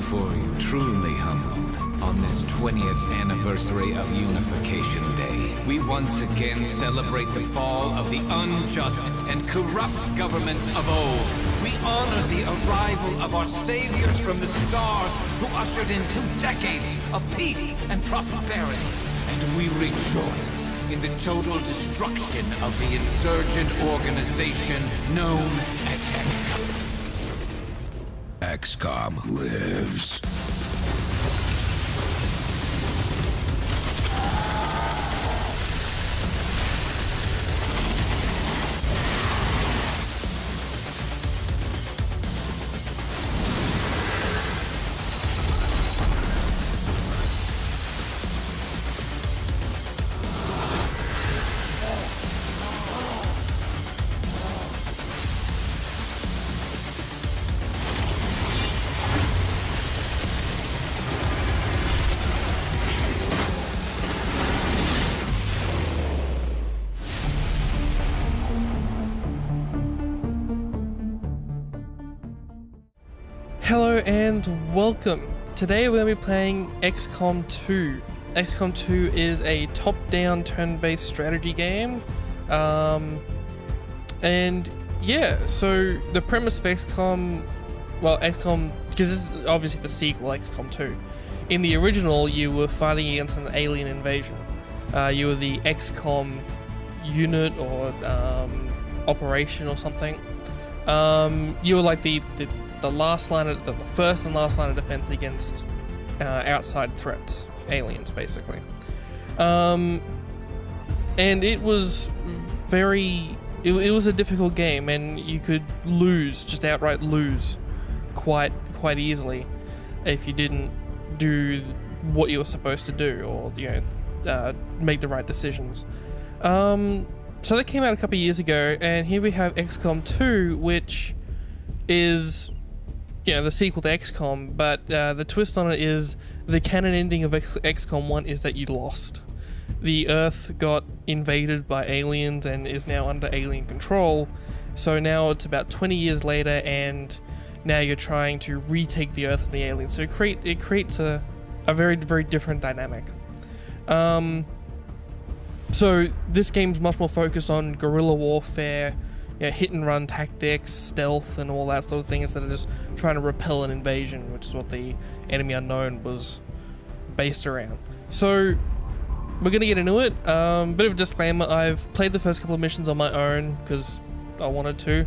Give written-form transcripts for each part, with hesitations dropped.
before you, truly humbled. On this 20th anniversary of Unification Day, we once again celebrate the fall of the unjust and corrupt governments of old. We honor the arrival of our saviors from the stars who ushered in 2 decades of peace and prosperity. And we rejoice in the total destruction of the insurgent organization known as Xcom. Xcom lives. Hello and welcome. Today we're going to be playing Xcom 2. Xcom 2 is a top-down turn-based strategy game. And yeah, so the premise of XCOM, because this is obviously the sequel, XCOM 2. In the original, you were fighting against an alien invasion. You were the XCOM unit or operation or something. You were like the first and last line of defense against outside threats, aliens basically. And it was it was a difficult game, and you could just outright lose quite easily if you didn't do what you were supposed to do, or make the right decisions. So that came out a couple of years ago, and here we have XCOM 2, which is the sequel to XCOM, but the twist on it is the canon ending of XCOM 1 is that you lost. The Earth got invaded by aliens and is now under alien control, so now it's about 20 years later, and now you're trying to retake the Earth from the aliens, so it creates a very, very different dynamic. So this game's much more focused on guerrilla warfare, hit and run tactics, stealth, and all that sort of thing, instead of just trying to repel an invasion, which is what the Enemy Unknown was based around. So we're gonna get into it. Bit of a disclaimer: I've played the first couple of missions on my own because I wanted to,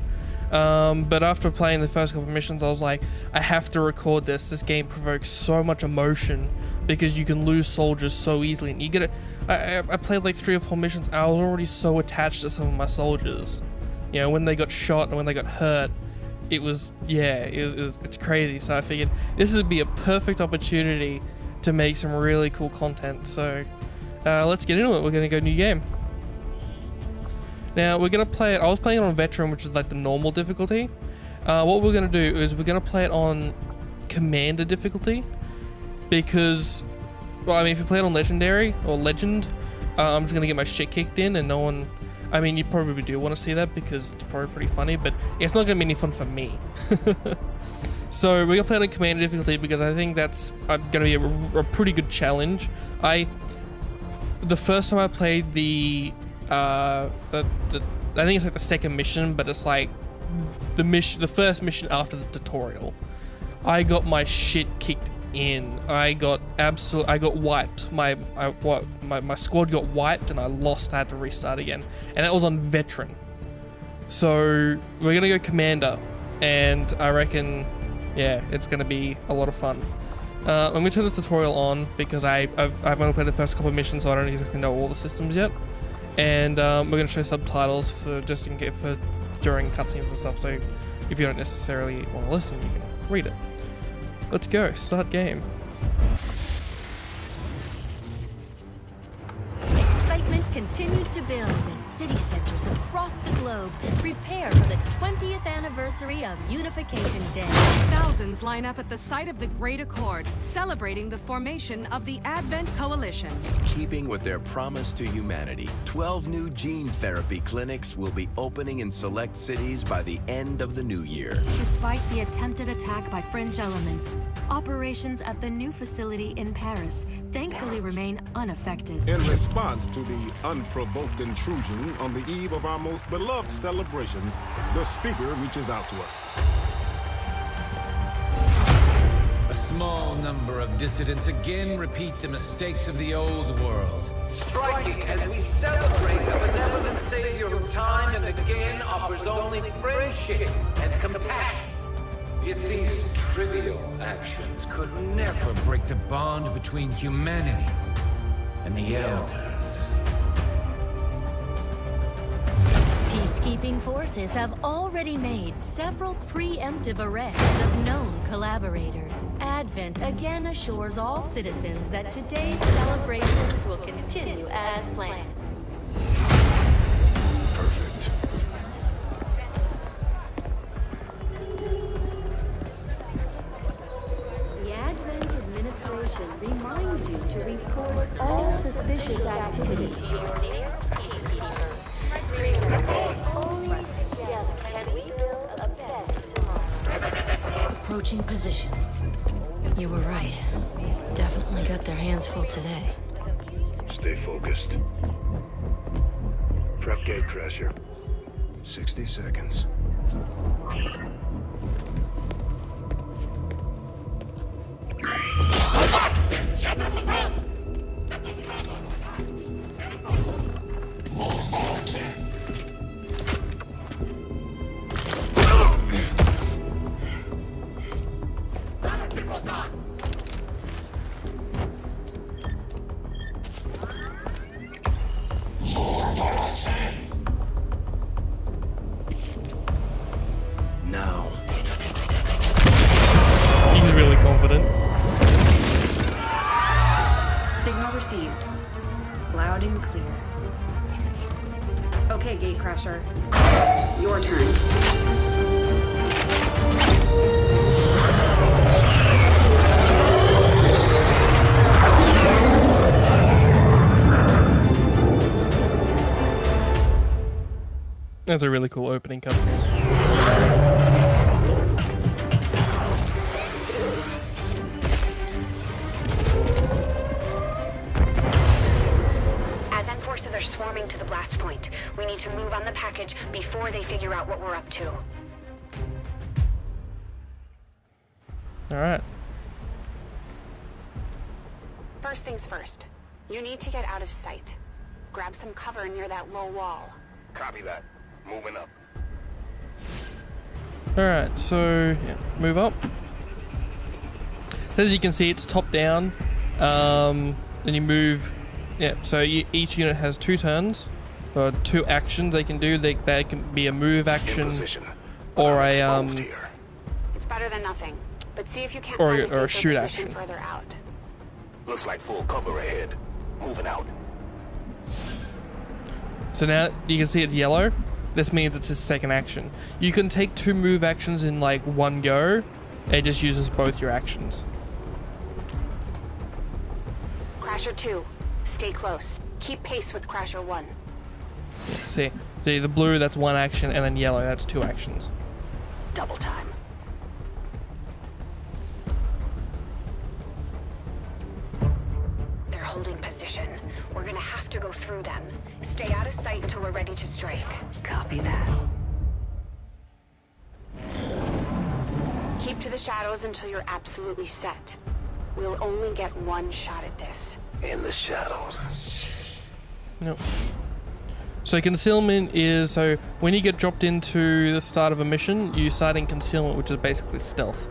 but after playing the first couple of missions, I was like, I have to record this. This game provokes so much emotion because you can lose soldiers so easily, and you get it. I played like 3 or 4 missions. I was already so attached to some of my soldiers. When they got shot and when they got hurt, it's crazy. So I figured this would be a perfect opportunity to make some really cool content. So let's get into it. We're gonna go new game. Now we're gonna play it. I was playing it on veteran, which is like the normal difficulty. What we're gonna do is we're gonna play it on commander difficulty, because, if you play it on legendary or legend, I'm just gonna get my shit kicked in, and no one. You probably do want to see that because it's probably pretty funny, but it's not going to be any fun for me. So we're going to play on commander difficulty because I think that's going to be a pretty good challenge. The first time I played I think it's like the second mission, but it's like the first mission after the tutorial. I got my shit kicked in. I got wiped. My squad got wiped and I lost. I had to restart again, and that was on veteran. So we're gonna go commander, and I reckon it's gonna be a lot of fun. I'm gonna turn the tutorial on because I've only played the first couple of missions, so I don't exactly know all the systems yet, and we're gonna show subtitles for during cutscenes and stuff, so if you don't necessarily want to listen, you can read it. Let's go, start game. Excitement continues to build as city centers across the globe prepare for the 20th anniversary of Unification Day. Thousands line up at the site of the Great Accord, celebrating the formation of the Advent Coalition. Keeping with their promise to humanity, 12 new gene therapy clinics will be opening in select cities by the end of the new year. Despite the attempted attack by fringe elements, Operations at the new facility in Paris thankfully remain unaffected. In response to the unprovoked intrusion on the eve of our most beloved celebration, the speaker reaches out to us. A small number of dissidents again repeat the mistakes of the old world. Striking as we celebrate a benevolent savior who time and again offers only friendship and compassion. Yet these trivial actions could never break the bond between humanity and the Elders. Peacekeeping forces have already made several preemptive arrests of known collaborators. Advent again assures all citizens that today's celebrations will continue as planned. Perfect. The Advent administration reminds you to report all suspicious activity to your nearest peacekeeper. Only together can we build a better tomorrow. Approaching position. You were right. They've definitely got their hands full today. Stay focused. Prep gate crasher. 60 seconds. Now. He's really confident. Signal received. Loud and clear. Okay, Gatecrasher. Your turn. That's a really cool opening cutscene. Advent forces are swarming to the blast point. We need to move on the package before they figure out what we're up to. Alright. First things first. You need to get out of sight. Grab some cover near that low wall. Copy that. Moving up. Alright, so yeah, move up. As you can see, it's top down. Then you move. Yeah, so each unit has 2 turns, or 2 actions they can do. They can be a move action, or a It's better than nothing. But see if you can't or find a shoot safer action. position further out. Looks like full cover ahead. Moving out. So now you can see it's yellow. This means it's his second action. You can take 2 move actions in like one go. It just uses both your actions. Crasher 2, stay close. Keep pace with Crasher 1. See the blue, that's 1 action, and then yellow, that's 2 actions. Double time. They're holding position. We're gonna have to go through them. Stay out of sight until we're ready to strike. Copy that. Keep to the shadows until you're absolutely set. We'll only get one shot at this. In the shadows. Nope. So concealment is, so when you get dropped into the start of a mission, you start in concealment, which is basically stealth.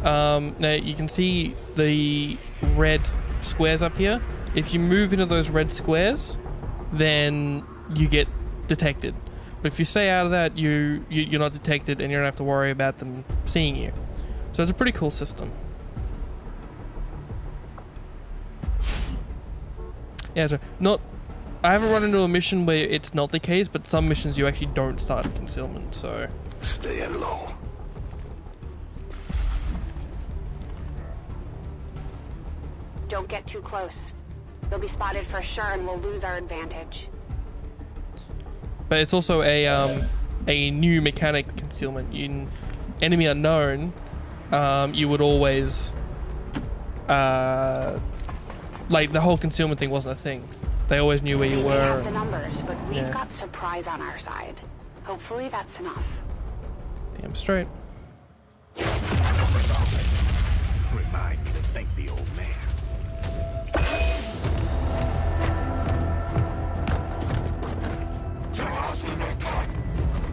Now you can see the red squares up here. If you move into those red squares, then you get detected. But if you stay out of that, you're not detected, and you don't have to worry about them seeing you. So it's a pretty cool system. Yeah, so I haven't run into a mission where it's not the case, but some missions you actually don't start concealment, so. Staying low. Don't get too close. You'll be spotted for sure and we'll lose our advantage. But it's also a new mechanic concealment. In enemy unknown, you would always like the whole concealment thing wasn't a thing. They always knew where you We were. have the numbers, but we've yeah. got surprise on our side. Hopefully that's enough. Damn straight. Remind me to thank the old man.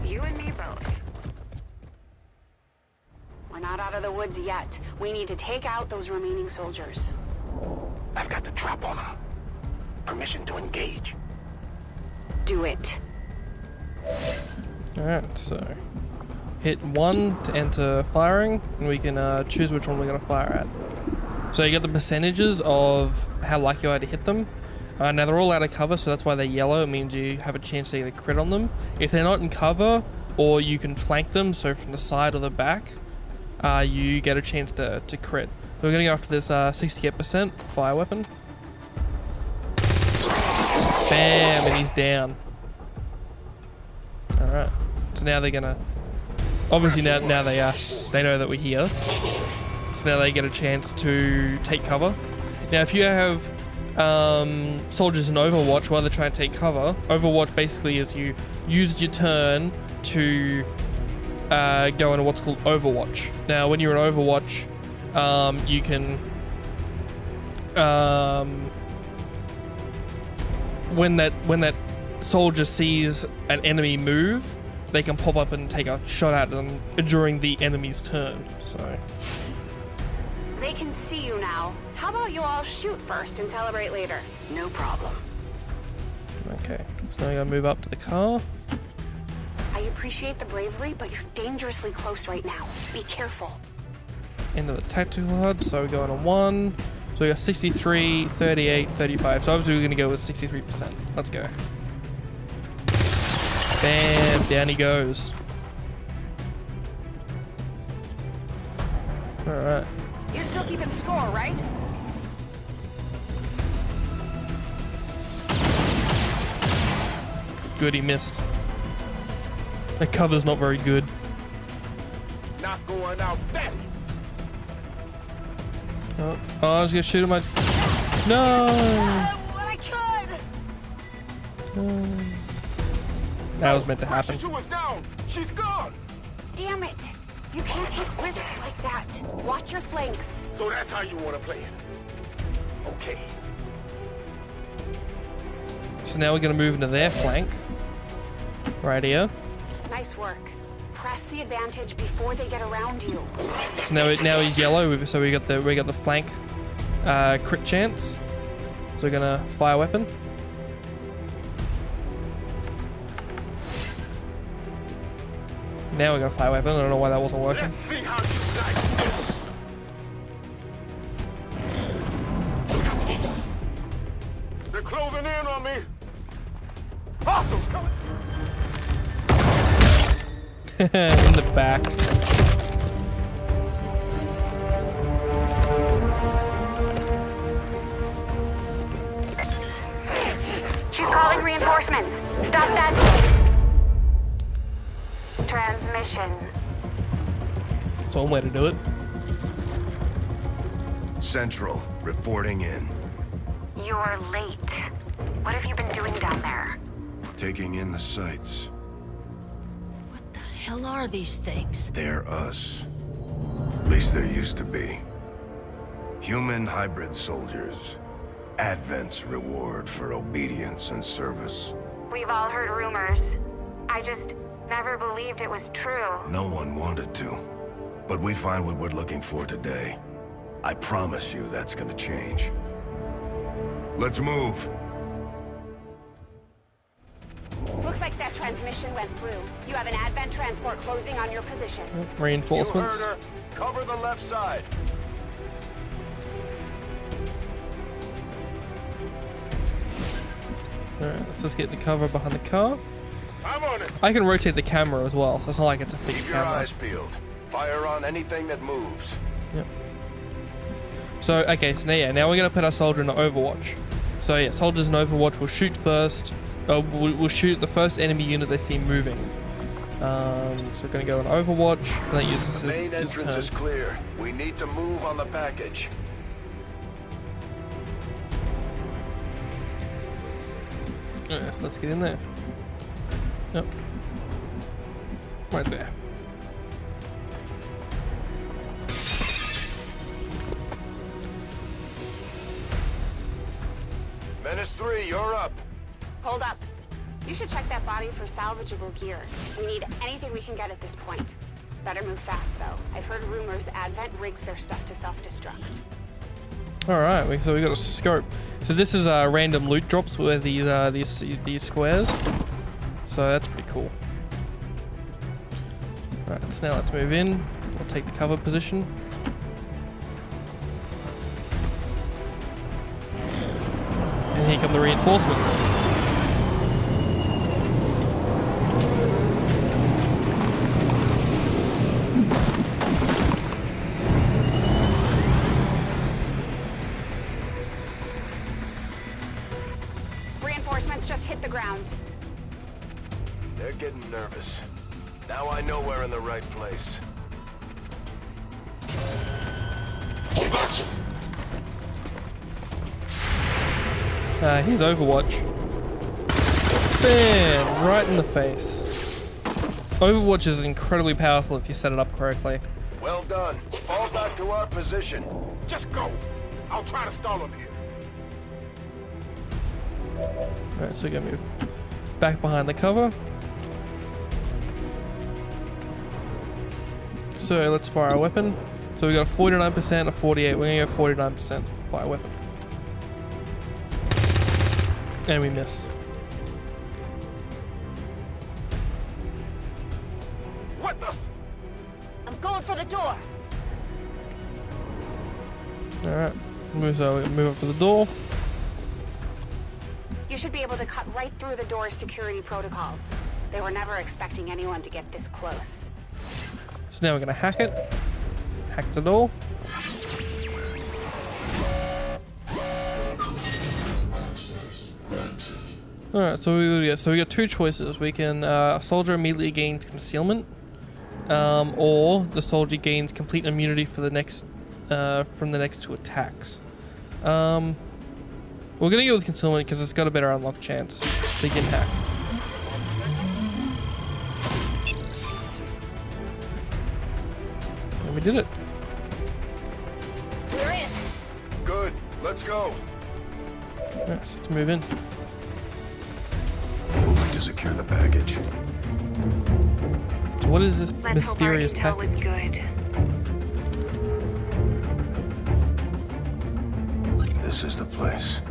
You and me both. We're not out of the woods yet. We need to take out those remaining soldiers. I've got the trap on them. Permission to engage. Do it. Alright, so hit 1 to enter firing, and we can choose which one we're going to fire at. So you get the percentages of how likely you are to hit them. Now they're all out of cover, so that's why they're yellow. It means you have a chance to get a crit on them. If they're not in cover, or you can flank them, so from the side or the back, you get a chance to crit. So we're going to go after this 68% fire weapon. Bam, and he's down. Alright, so now they're gonna, obviously now they know that we're here, so now they get a chance to take cover. Now if you have soldiers in Overwatch while they're trying to take cover, Overwatch basically is you use your turn to go into what's called Overwatch. Now when you're in Overwatch, you can when that soldier sees an enemy move, they can pop up and take a shot at them during the enemy's turn. So They can see you now. How about you all shoot first and celebrate later? No problem. okay, so now we gotta move up to the car. I appreciate the bravery, but you're dangerously close right now. Be careful. Into the tactical HUD, so we're going on 1. So we got 63, 38, 35. So obviously we're gonna go with 63%. Let's go. Bam, down he goes. Alright. You're still keeping score, right? Good, he missed. The cover's not very good. Not going out that. Oh, I was gonna shoot him. No! What I could! That was meant to happen. She was down. She's gone. Damn it! You can't take risks like that. Watch your flanks. So that's how you want to play it. Okay. So now we're gonna move into their flank. Right here. Nice work. Press the advantage before they get around you. So now he's yellow, so we got the flank crit chance. So we're gonna fire weapon. Now we're gonna fire weapon. I don't know why that wasn't working. Let's see how you like this. They're closing in on me. Hostiles coming. In the back. She's calling reinforcements. Stop that. Transmission. That's one way to do it. Central, reporting in. You're late. What have you been doing down there? Taking in the sights. What the hell are these things? They're us. At least there used to be. Human hybrid soldiers. Advent's reward for obedience and service. We've all heard rumors. I just never believed it was true. No one wanted to. But we find what we're looking for today. I promise you that's gonna change. Let's move. Looks like that transmission went through. You have an Advent transport closing on your position. Reinforcements. You heard her. Cover the left side. Alright, let's just get the cover behind the car. I'm on it. I can rotate the camera as well, so it's not like it's a fixed Keep your camera. eyes peeled. Fire on anything that moves. Yep. So, okay, so now we're going to put our soldier in Overwatch. So yeah, soldiers in Overwatch will shoot first. We'll shoot the first enemy unit they see moving. So we're going to go in Overwatch, and that uses The main his entrance turn. is clear. We need to move on the package. Alright, so let's get in there. Yep. Right there. Menace 3, you're up. Hold up. You should check that body for salvageable gear. We need anything we can get at this point. Better move fast, though. I've heard rumors Advent rigs their stuff to self-destruct. Alright, so we got a scope. So this is random loot drops where these squares. So that's pretty cool. Alright, so now let's move in. We'll take the cover position. And here come the reinforcements. Reinforcements just hit the ground. They're getting nervous. Now I know we're in the right place. Here's Overwatch. Bam! Right in the face. Overwatch is incredibly powerful if you set it up correctly. Well done. Fall back to our position. Just go. I'll try to stall him here. Alright, so we're gonna move back behind the cover. So let's fire our weapon. So we got a 49%, a 48. We're gonna go 49% fire weapon. And we miss. What the? I'm going for the door. Alright. Move up to the door. You should be able to cut right through the door's security protocols. They were never expecting anyone to get this close. So now we're gonna hack it. Hack the door. Alright, so we got two choices. We can soldier immediately gains concealment, or the soldier gains complete immunity for the next from the next two attacks. We're gonna go with concealment because it's got a better unlock chance. Begin hack. And we did it. We're in. Good. Let's go. Alright, so let's move in. Moving to secure the baggage. So what is this Let's mysterious hope our intel was package? good. This is the place.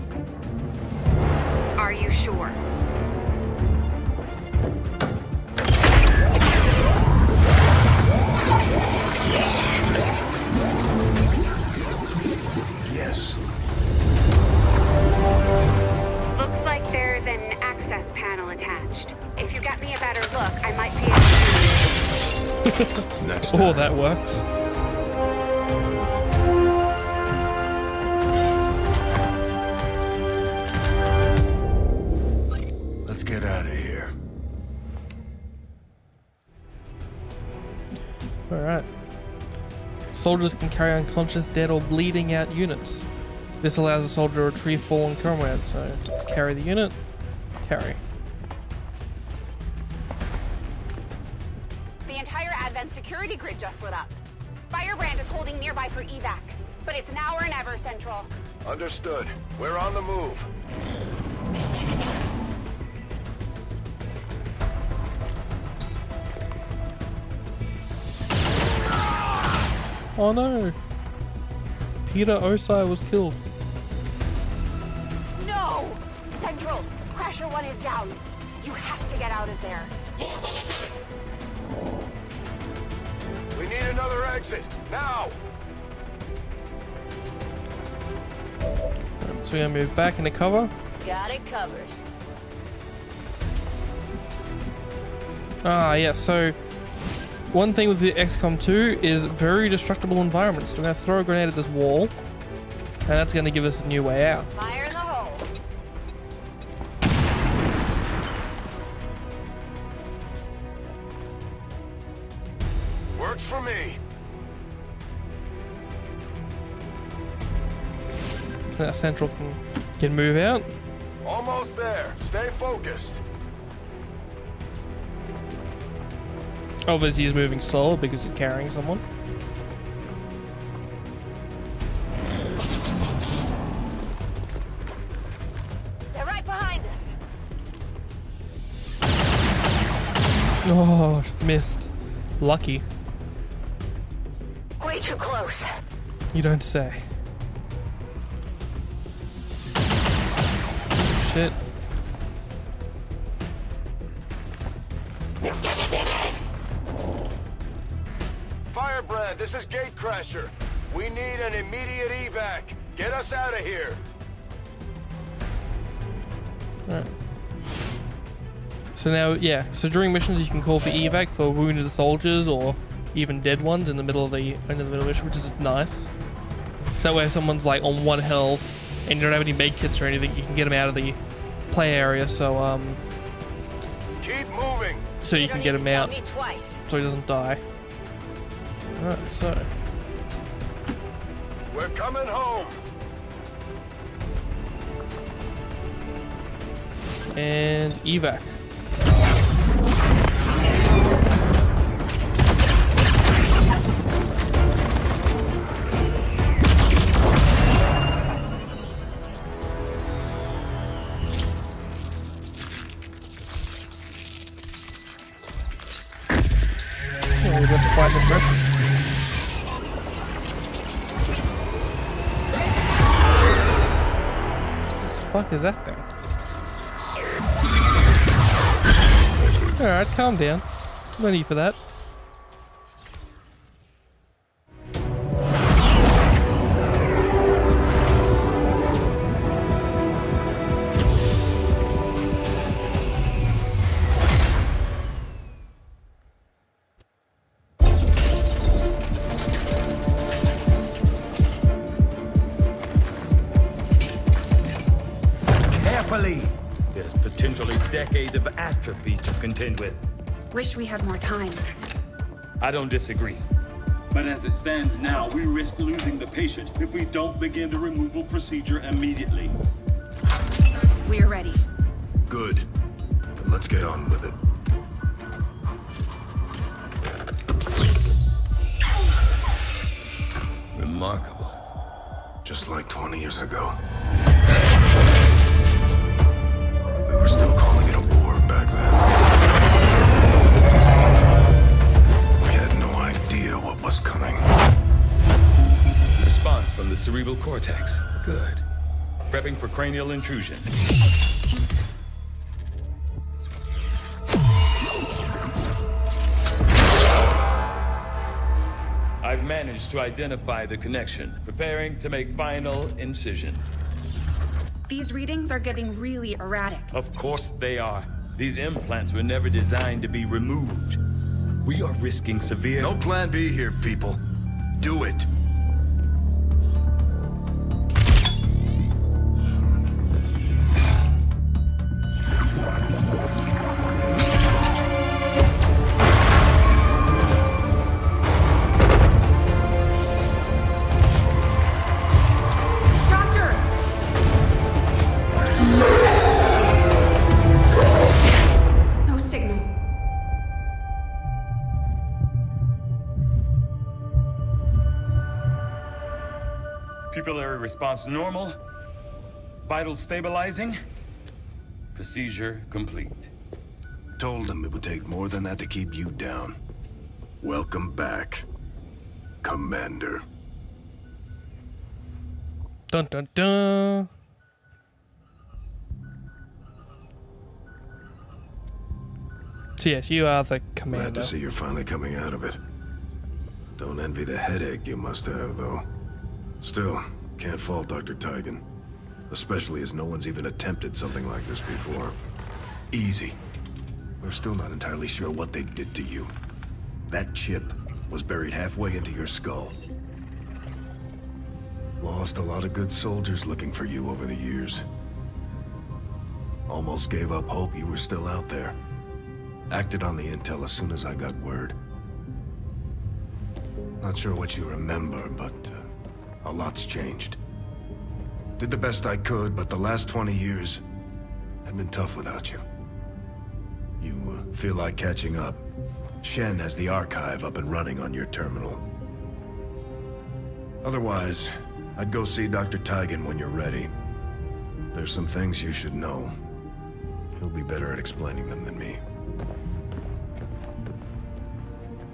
Are you sure? Yes. Looks like there's an access panel attached. If you get me a better look, I might be able to... Next Oh, time. that works. Let's get out of here. Alright. Soldiers can carry unconscious, dead, or bleeding out units. This allows the soldier to retrieve fallen comrades. So let's carry the unit. Carry. The entire Advent security grid just lit up. Firebrand is holding nearby for evac, but it's now or never, Central. Understood. We're on the move. Oh no! Peter Osai was killed. No! Central, Crasher 1 is down. You have to get out of there. We need another exit. Now! So we're gonna move back into cover. Got it covered. Ah, yeah, so one thing with the XCOM 2 is very destructible environments. So we're gonna throw a grenade at this wall, and that's gonna give us a new way out. Fire in the hole. Works for me. So that Central can move out. Almost there. Stay focused. Obviously he's moving slower because he's carrying someone. They're right behind us. Oh, missed. Lucky. Way too close. You don't say. Shit. Firebrand, this is Gatecrasher. We need an immediate evac. Get us out of here. Alright. So now, yeah. So during missions, you can call for evac for wounded soldiers or even dead ones in the middle of the mission, which is nice. So that way, if someone's like on 1 health and you don't have any med kits or anything, you can get them out of the play area. So Keep moving. so you can get him out, Me twice. so he doesn't die. Alright, so We're coming home. and evac. Yeah, we got to find this mission. Fuck is that thing? Alright, calm down. No need for that. Carefully! There's potentially decades of atrophy to contend with. Wish we had more time. I don't disagree. But as it stands now, we risk losing the patient if we don't begin the removal procedure immediately. We're ready. Good. Then let's get on with it. Remarkable. Just like 20 years ago. We were still calling it a war back then. We had no idea what was coming. Response from the cerebral cortex. Good. Prepping for cranial intrusion. I've managed to identify the connection. Preparing to make final incision. These readings are getting really erratic. Of course they are. These implants were never designed to be removed. We are risking severe... No plan B here, people. Do it. Doctor! No signal. Pupillary response normal. Vital stabilizing. Procedure complete. Told them it would take more than that to keep you down. Welcome back, Commander. Dun dun dun. So yes, you are the Glad commander. to see you're finally coming out of it. Don't envy the headache you must have, though. Still, can't fault Dr. Tigan. Especially as no one's even attempted something like this before. Easy. We're still not entirely sure what they did to you. That chip was buried halfway into your skull. Lost a lot of good soldiers looking for you over the years. Almost gave up hope you were still out there. Acted on the intel as soon as I got word. Not sure what you remember, but a lot's changed. Did the best I could, but the last 20 years, I've been tough without you. You feel like catching up? Shen has the archive up and running on your terminal. Otherwise, I'd go see Dr. Tigan when you're ready. There's some things you should know. He'll be better at explaining them than me.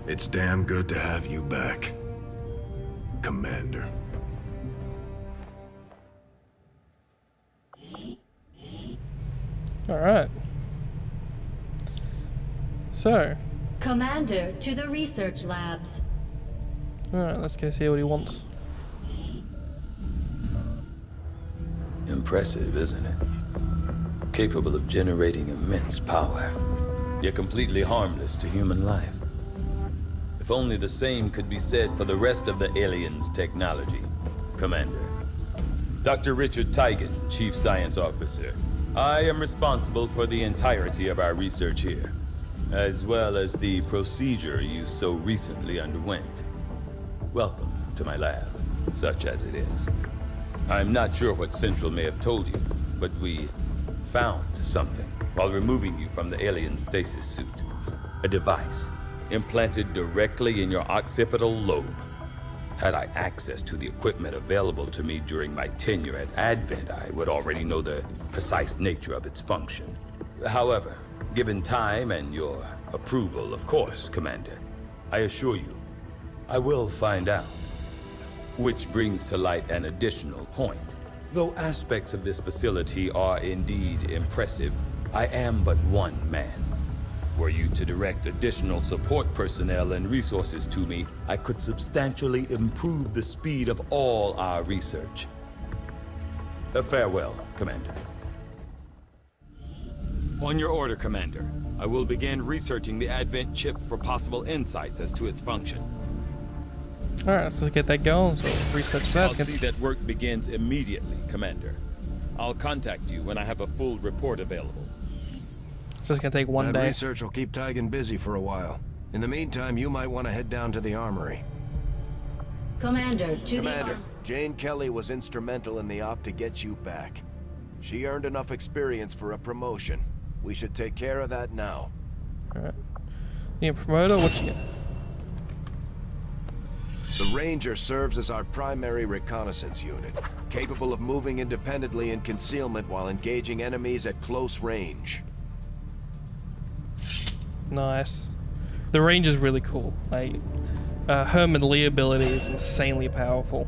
It's damn good to have you back, Commander. All right. So. Commander, to the research labs. All right, let's go see what he wants. Impressive, isn't it? Capable of generating immense power, yet completely harmless to human life. If only the same could be said for the rest of the aliens' technology, Commander. Dr. Richard Tigan, Chief Science Officer. I am responsible for the entirety of our research here, as well as the procedure you so recently underwent. Welcome to my lab, such as it is. I'm not sure what Central may have told you, but we found something while removing you from the alien stasis suit. A device implanted directly in your occipital lobe. Had I access to the equipment available to me during my tenure at Advent, I would already know the precise nature of its function. However, given time and your approval, of course, Commander, I assure you, I will find out. Which brings to light an additional point. Though aspects of this facility are indeed impressive, I am but one man. Were you to direct additional support personnel and resources to me, I could substantially improve the speed of all our research. Farewell, Commander. On your order, Commander. I will begin researching the Advent chip for possible insights as to its function. Alright, so let's get that going. So research that. I'll see that work begins immediately, Commander. I'll contact you when I have a full report available. It's just gonna take one day. Research will keep Tigan busy for a while. In the meantime, you might want to head down to the armory. Commander, Commander, Jane Kelly was instrumental in the op to get you back. She earned enough experience for a promotion. We should take care of that now. Alright. You get promoted? What you get? The Ranger serves as our primary reconnaissance unit, capable of moving independently in concealment while engaging enemies at close range. Nice. The range is really cool. Like, Herman Lee ability is insanely powerful.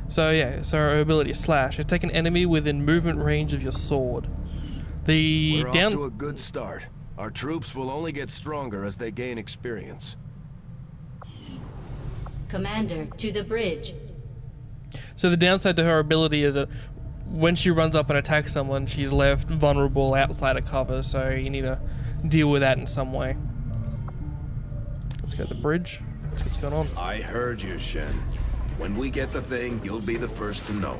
So yeah, so our ability Slash. Attack an enemy within movement range of your sword. The We're off to a good start. Our troops will only get stronger as they gain experience. Commander, to the bridge. So the downside to her ability is that when she runs up and attacks someone, she's left vulnerable outside of cover, so you need to deal with that in some way. Let's go to the bridge. Let's see what's going on. I heard you, Shen. When we get the thing, you'll be the first to know.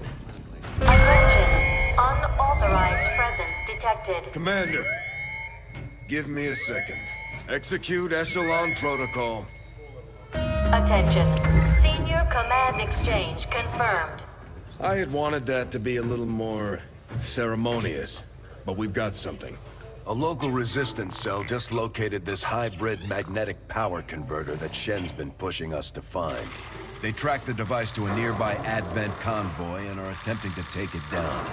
Attention. Unauthorized presence detected. Commander, give me a second. Execute Echelon Protocol. Attention. Senior command exchange confirmed. I had wanted that to be a little more ceremonious, but we've got something. A local resistance cell just located this hybrid magnetic power converter that Shen's been pushing us to find. They tracked the device to a nearby Advent convoy and are attempting to take it down.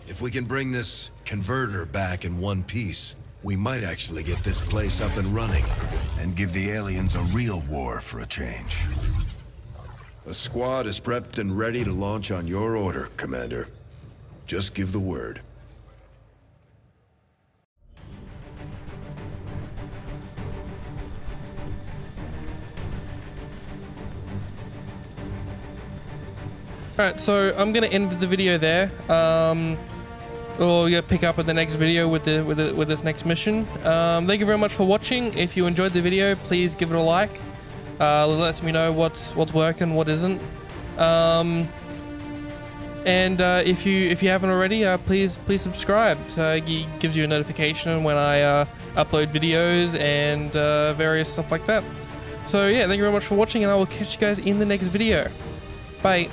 If we can bring this converter back in one piece, we might actually get this place up and running and give the aliens a real war for a change. The squad is prepped and ready to launch on your order, Commander. Just give the word. Alright, so I'm gonna end the video there. We'll pick up in the next video with this next mission. Thank you very much for watching. If you enjoyed the video, please give it a like. It lets me know what's working, what isn't. And if you haven't already, please subscribe. It gives you a notification when I upload videos and various stuff like that. So yeah, thank you very much for watching, and I will catch you guys in the next video. Bye.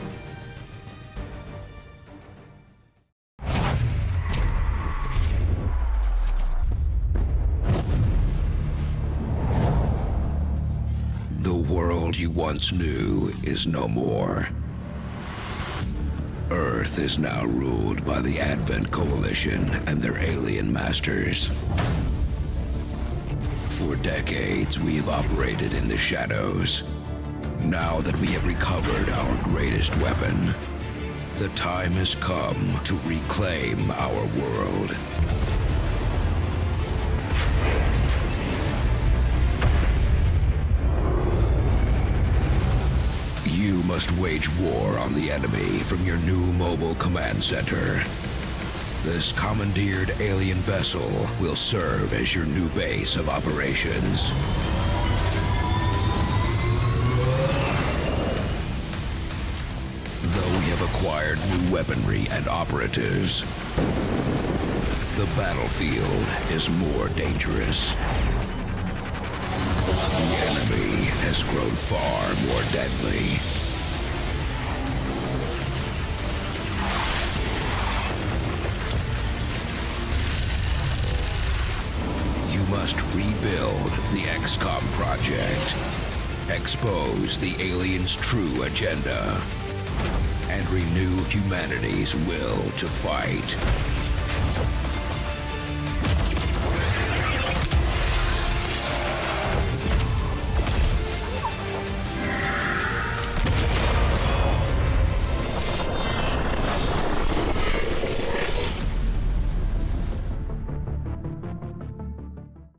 once knew is no more. Earth is now ruled by the Advent Coalition and their alien masters. For decades, we have operated in the shadows. Now that we have recovered our greatest weapon, the time has come to reclaim our world. You must wage war on the enemy from your new mobile command center. This commandeered alien vessel will serve as your new base of operations. Though we have acquired new weaponry and operatives, the battlefield is more dangerous. The enemy has grown far more deadly. You must rebuild the Xcom project, expose the aliens' true agenda, and renew humanity's will to fight.